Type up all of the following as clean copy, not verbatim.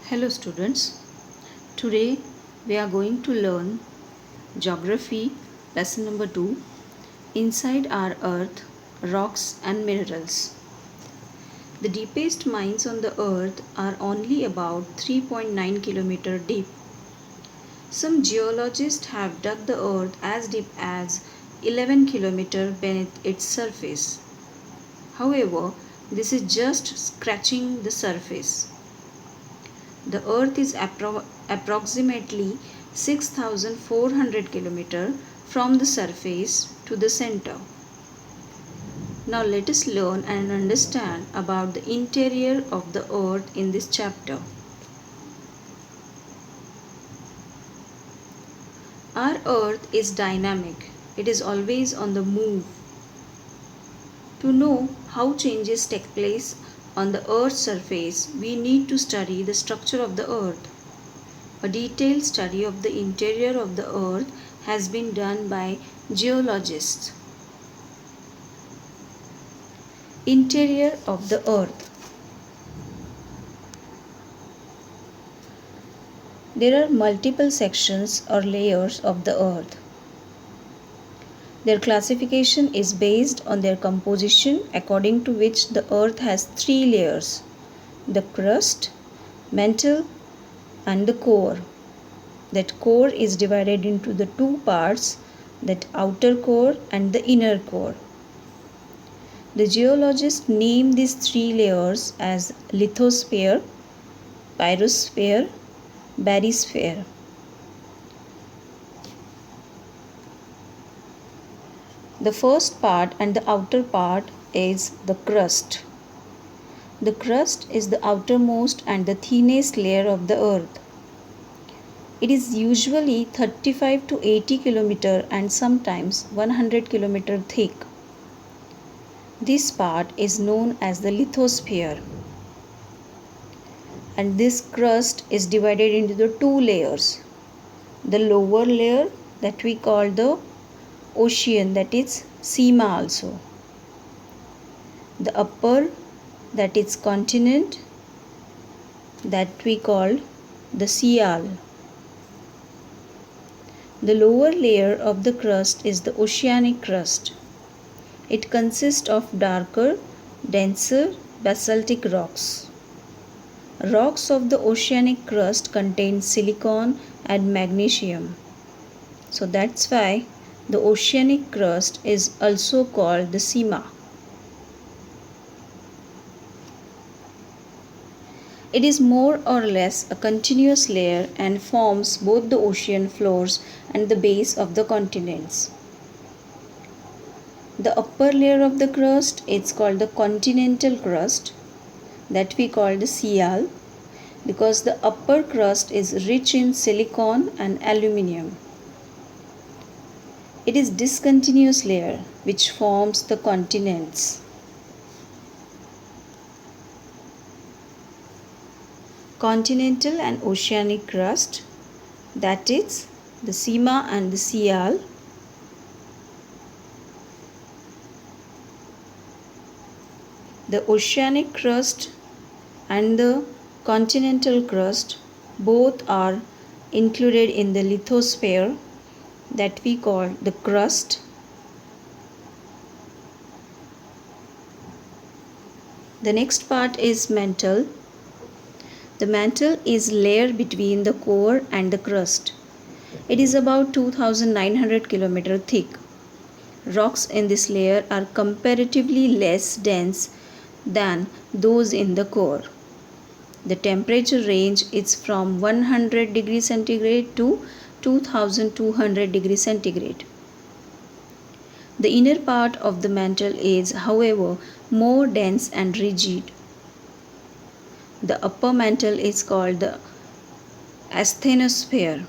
Hello students, today we are going to learn Geography lesson number 2, Inside our Earth, Rocks and Minerals. The deepest mines on the earth are only about 3.9 km deep. Some geologists have dug the earth as deep as 11 km beneath its surface. However, this is just scratching the surface. The earth is approximately 6,400 km from the surface to the center. Now let us learn and understand about the interior of the earth in this chapter. Our earth is dynamic. It is always on the move. To know how changes take place on the earth's surface, we need to study the structure of the earth. A detailed study of the interior of the earth has been done by geologists. Interior of the earth. There are multiple sections or layers of the earth. Their classification is based on their composition, according to which the earth has three layers: the crust, mantle, and the core. That core is divided into the two parts, that outer core and the inner core. The geologists name these three layers as lithosphere, pyrosphere, barysphere. The first part and the outer part is the crust. The crust is the outermost and the thinnest layer of the earth. It is usually 35 to 80 km and sometimes 100 km thick. This part is known as the lithosphere. And this crust is divided into the two layers. The lower layer that we call the ocean, that is Sima also. The upper, that is continent, that we call the Sial. The lower layer of the crust is the oceanic crust. It consists of darker, denser basaltic rocks. Rocks of the oceanic crust contain silicon and magnesium. So that's why the oceanic crust is also called the Sima. It is more or less a continuous layer and forms both the ocean floors and the base of the continents. The upper layer of the crust is called the continental crust, that we call the Sial, because the upper crust is rich in silicon and aluminium. It is discontinuous layer which forms the continents. Continental and oceanic crust, that is the Sima and the Sial. The oceanic crust and the continental crust both are included in the lithosphere, that we call the crust. The next part is mantle. The mantle is layer between the core and the crust. It is about 2,900 km thick. Rocks in this layer are comparatively less dense than those in the core. The temperature range is from 100 degrees centigrade to 2200 degrees centigrade. The inner part of the mantle is, however, more dense and rigid. The upper mantle is called the asthenosphere,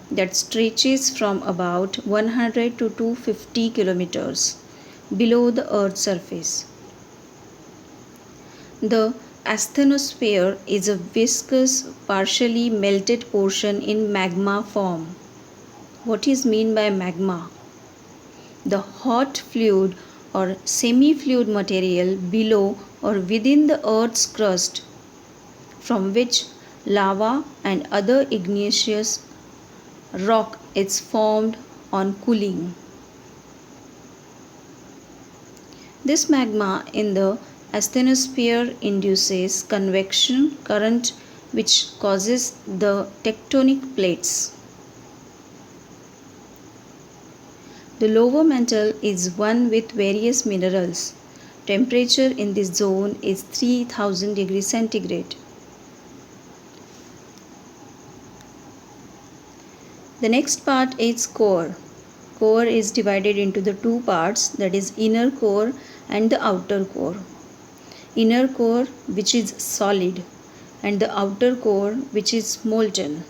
that stretches from about 100 to 250 kilometers below the Earth's surface. The asthenosphere is a viscous, partially melted portion in magma form. What is meant by magma? The hot fluid or semi-fluid material below or within the Earth's crust, from which Lava and other igneous rock is formed on cooling. This magma in the asthenosphere induces convection current which causes the tectonic plates. The lower mantle is one with various minerals. Temperature in this zone is 3000 degrees centigrade. The next part is core. Core is divided into the two parts, that is inner core and the outer core. Inner core which is solid and the outer core which is molten.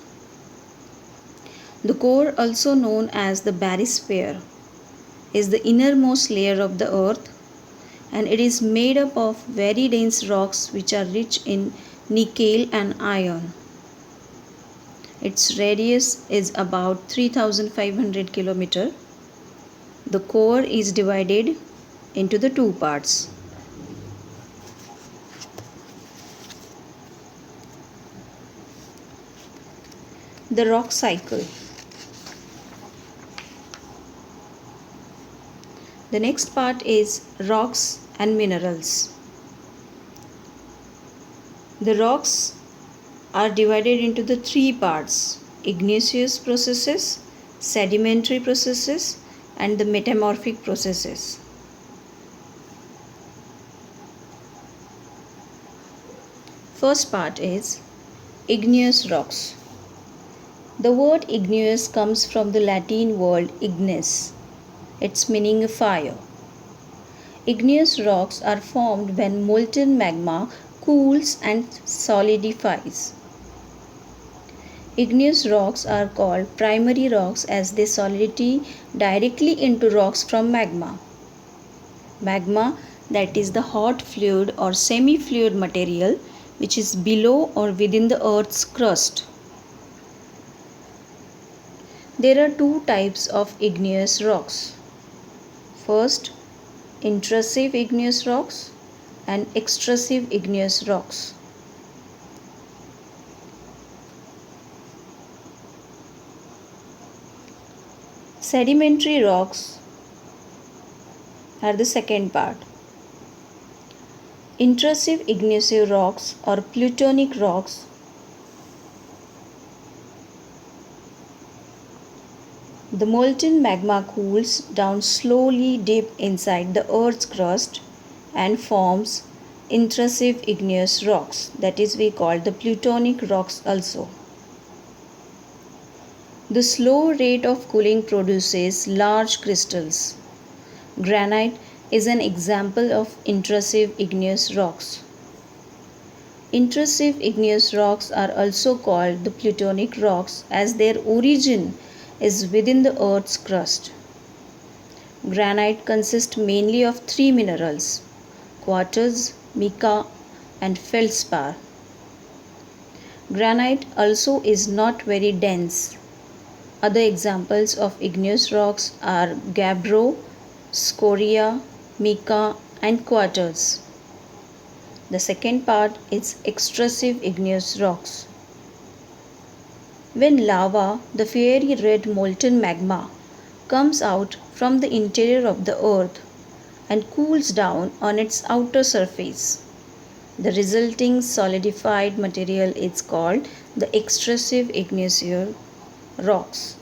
The core, also known as the barysphere, is the innermost layer of the earth, and it is made up of very dense rocks which are rich in nickel and iron. Its radius is about 3500 km. The core is divided into the two parts. The rock cycle. The next part is rocks and minerals. The rocks are divided into the three parts: igneous processes, sedimentary processes, and the metamorphic processes. First part is igneous rocks. The word igneous comes from the Latin word ignis. Its meaning fire. Igneous rocks are formed when molten magma cools and solidifies. Igneous rocks are called primary rocks as they solidify directly into rocks from magma. Magma, that is the hot fluid or semi-fluid material which is below or within the earth's crust. There are two types of igneous rocks. First, intrusive igneous rocks and extrusive igneous rocks. Sedimentary rocks are the second part. Intrusive igneous rocks or plutonic rocks the molten magma cools down slowly deep inside the earth's crust and forms intrusive igneous rocks, that is we call the plutonic rocks also. The slow rate of cooling produces large crystals. Granite is an example of intrusive igneous rocks. Intrusive igneous rocks are also called the plutonic rocks as their origin is within the earth's crust. Granite consists mainly of three minerals: quartz, mica, and feldspar. Granite also is not very dense. Other examples of igneous rocks are gabbro, scoria, mica, and quartz. The second part is extrusive igneous rocks. When lava, the fiery red molten magma, comes out from the interior of the earth and cools down on its outer surface, the resulting solidified material is called the extrusive igneous rocks.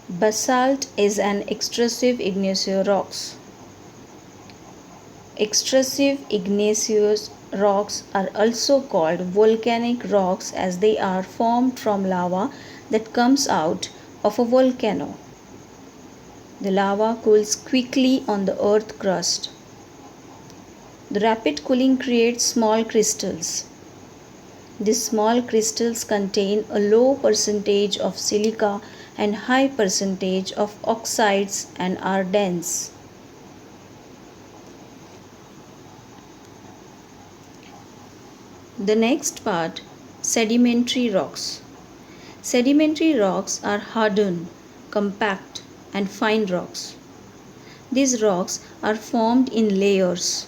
Basalt is an extrusive igneous rocks. Extrusive igneous rocks are also called volcanic rocks as they are formed from lava that comes out of a volcano. The lava cools quickly on the earth crust. The rapid cooling creates small crystals. These small crystals contain a low percentage of silica and high percentage of oxides and are dense. The next part, sedimentary rocks. Sedimentary rocks are hardened, compact, and fine rocks. These rocks are formed in layers.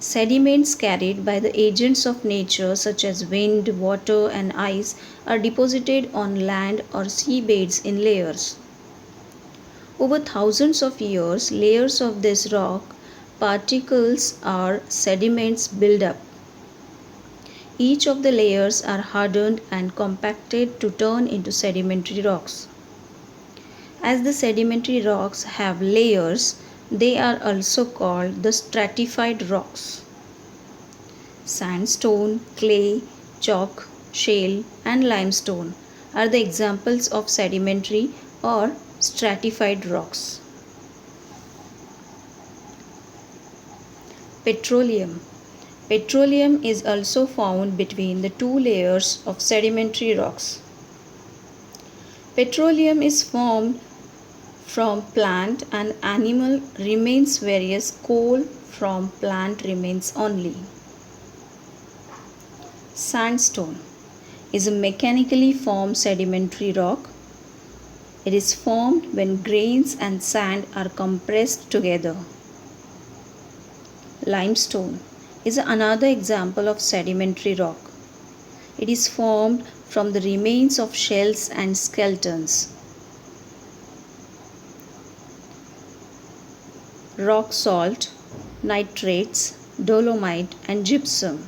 Sediments carried by the agents of nature such as wind, water, and ice are deposited on land or seabeds in layers. Over thousands of years, layers of this rock particles or sediments build up. Each of the layers are hardened and compacted to turn into sedimentary rocks. As the sedimentary rocks have layers, they are also called the stratified rocks. Sandstone, clay, chalk, shale, and limestone are the examples of sedimentary or stratified rocks. Petroleum. Petroleum is also found between the two layers of sedimentary rocks. Petroleum is formed from plant and animal remains, whereas coal from plant remains only. Sandstone is a mechanically formed sedimentary rock. It is formed when grains and sand are compressed together. Limestone is another example of sedimentary rock. It is formed from the remains of shells and skeletons. Rock salt, nitrates, dolomite, and gypsum.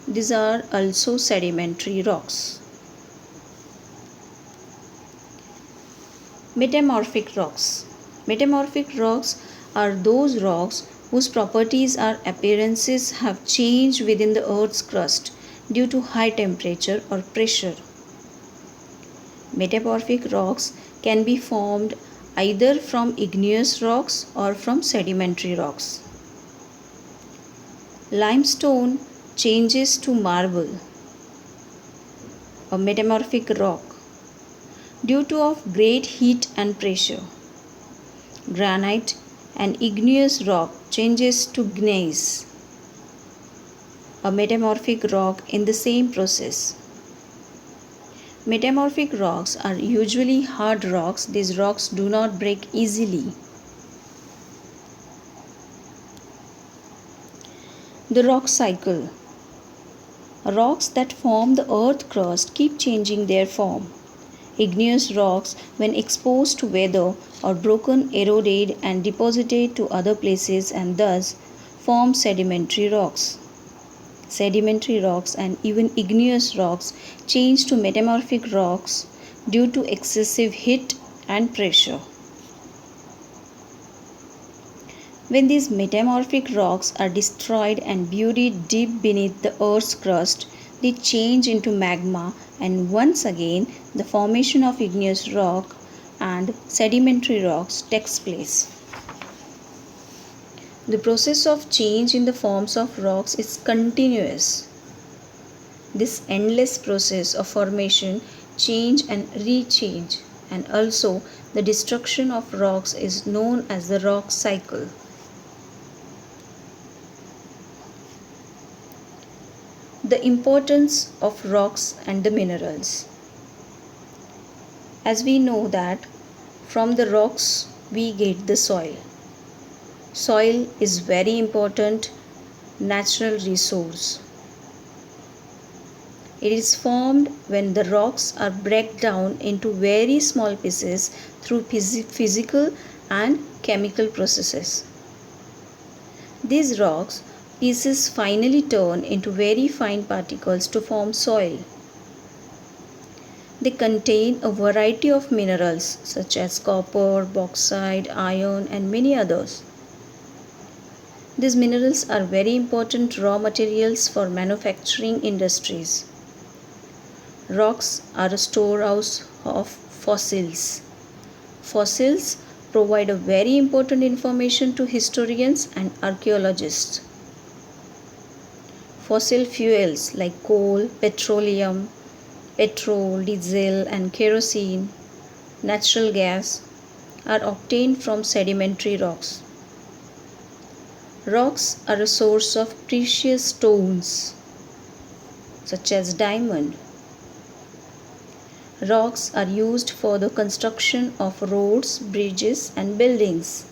These are also sedimentary rocks. Metamorphic rocks. Metamorphic rocks are those rocks whose properties or appearances have changed within the Earth's crust due to high temperature or pressure. Metamorphic rocks can be formed either from igneous rocks or from sedimentary rocks. Limestone changes to marble, a metamorphic rock, due to of great heat and pressure. Granite, an igneous rock, changes to gneiss, a metamorphic rock in the same process. Metamorphic rocks are usually hard rocks. These rocks do not break easily. The rock cycle. Rocks that form the earth crust keep changing their form. Igneous rocks, when exposed to weather, are broken, eroded, and deposited to other places and thus form sedimentary rocks. Sedimentary rocks and even igneous rocks change to metamorphic rocks due to excessive heat and pressure. When these metamorphic rocks are destroyed and buried deep beneath the Earth's crust, they change into magma, and once again the formation of igneous rock and sedimentary rocks takes place. The process of change in the forms of rocks is continuous. This endless process of formation, change and rechange, and also the destruction of rocks is known as the rock cycle. The importance of rocks and the minerals. As we know that from the rocks we get the soil. Soil is very important natural resource. It is formed when the rocks are break down into very small pieces through physical and chemical processes. These rocks pieces finally turn into very fine particles to form soil. They contain a variety of minerals such as copper, bauxite, iron, and many others. These minerals are very important raw materials for manufacturing industries. Rocks are a storehouse of fossils. Fossils provide a very important information to historians and archaeologists. Fossil fuels like coal, petroleum, petrol, diesel, and kerosene, natural gas are obtained from sedimentary rocks. Rocks are a source of precious stones such as diamond. Rocks are used for the construction of roads, bridges, and buildings.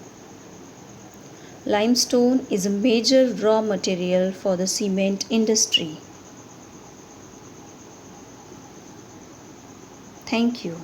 Limestone is a major raw material for the cement industry. Thank you.